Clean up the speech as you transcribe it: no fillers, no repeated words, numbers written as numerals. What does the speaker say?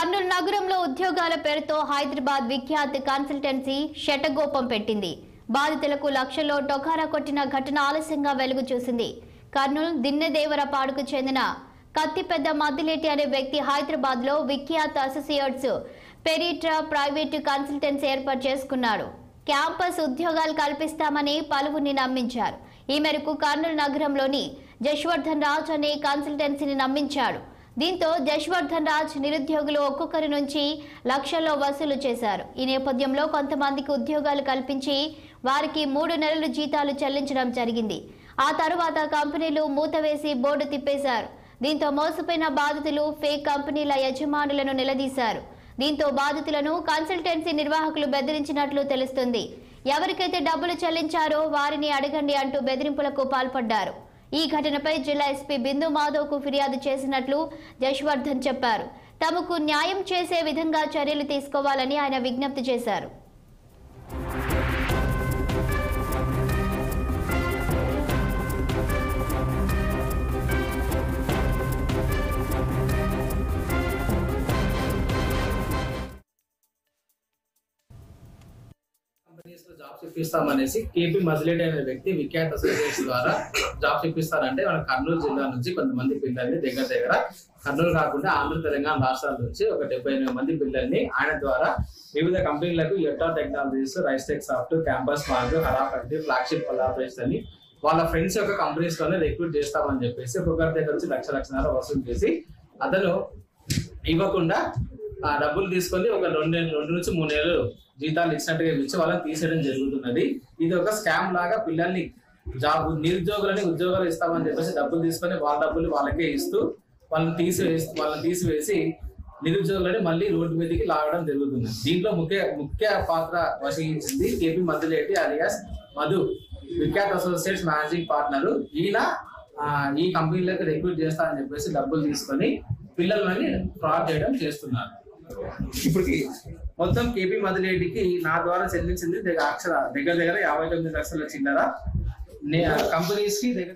కర్నూలు నగరంలో ఉద్యోగాల పేరుతో హైదరాబాద్ విఖ్యాత కన్సల్టెన్సీ శటగోపం పెట్టింది. బాధితులకు లక్షల్లో టొకారా కొట్టిన ఘటన ఆలస్యంగా వెలుగు చూసింది. కర్నూలు దిన్నెదేవరపాడుకు చెందిన కత్తిపెద్ద మద్దిలేటి అనే వ్యక్తి హైదరాబాద్ లో విఖ్యాత అసోసియేట్స్ పెరిట్రా ప్రైవేటు కన్సల్టెన్సీ ఏర్పాటు చేసుకున్నాడు. క్యాంపస్ ఉద్యోగాలు కల్పిస్తామని పలువురిని నమ్మించారు. ఈ మేరకు కర్నూలు నగరంలోని జశ్వర్ధన్ రాజ్ అనే కన్సల్టెన్సీని నమ్మించాడు. దీంతో జశ్వర్ధన్ రాజ్ నిరుద్యోగులు ఒక్కొక్కరి నుంచి లక్షల్లో వసూలు చేశారు. ఈ నేపథ్యంలో కొంతమందికి ఉద్యోగాలు కల్పించి వారికి 3 నెలలు జీతాలు చెల్లించడం జరిగింది. ఆ తరువాత కంపెనీలు మూతవేసి బోర్డు తిప్పేశారు. దీంతో మోసపోయిన బాధితులు ఫేక్ కంపెనీల యజమానులను నిలదీశారు. దీంతో బాధితులను కన్సల్టెన్సీ నిర్వాహకులు బెదిరించినట్లు తెలుస్తుంది. ఎవరికైతే డబ్బులు చెల్లించారో వారిని అడగండి అంటూ బెదిరింపులకు పాల్పడ్డారు. ఈ ఘటనపై జిల్లా ఎస్పీ బిందు మాధవ్ కు ఫిర్యాదు చేసినట్లు జశ్వర్ధన్ చెప్పారు. తమకు న్యాయం చేసే విధంగా చర్యలు తీసుకోవాలని ఆయన విజ్ఞప్తి చేశారు. జాబ్స్ ఇప్పిస్తామనేసి కేపీ మజిలేటి అనే వ్యక్తి విఖ్యాత అసోసియేట్స్ ద్వారా జాబ్స్ ఇప్పిస్తారంటే మన కర్నూలు జిల్లా నుంచి కొంతమంది పిల్లల్ని దగ్గర కర్నూలు కాకుండా ఆంధ్ర తెలంగాణ రాష్ట్రాల నుంచి ఒక 78 మంది పిల్లల్ని ఆయన ద్వారా వివిధ కంపెనీలకు ఎట్టా టెక్నాలజీస్, రైస్టెక్ సాఫ్ట్, క్యాంపస్ మార్క్, హరాఫ్యాక్టరీ, ఫ్లాగ్షిప్ కొలాబరేషన్ అని వాళ్ళ ఫ్రెండ్స్ యొక్క కంపెనీస్ లోనే రిక్రూట్ చేస్తామని చెప్పేసి ఒక్కొక్కరి దగ్గర నుంచి లక్షన్నర వసూలు చేసి అతను ఇవ్వకుండా ఆ డబ్బులు తీసుకొని ఒక 2 నుంచి 3 నెలలు జీతాలు ఇచ్చినట్టుగా ఇచ్చి వాళ్ళని తీసేయడం జరుగుతున్నది. ఇది ఒక స్కామ్ లాగా పిల్లల్ని నిరుద్యోగులని ఉద్యోగాలు ఇస్తామని చెప్పేసి డబ్బులు తీసుకొని వాళ్ళ డబ్బులు వాళ్ళకే ఇస్తూ వాళ్ళని తీసివేసి నిరుద్యోగులని మళ్ళీ రోడ్డు మీదకి లాగడం జరుగుతుంది. దీంట్లో ముఖ్య పాత్ర వహించింది కేపీ మద్దిలేటి అలియాస్ మధు, విఖ్యాత అసోసియేట్స్ మేనేజింగ్ పార్ట్నర్. ఈయన ఈ కంపెనీలకు రిక్రూట్ చేస్తారని చెప్పేసి డబ్బులు తీసుకొని పిల్లలని ఫ్రాడ్ చేయడం చేస్తున్నారు. ఇప్పటికి మొత్తం కేపీ మద్దిలేటికి నా ద్వారా చెల్లించింది దగ్గర 59 లక్షల చిల్లర. కంపెనీస్ కి దగ్గర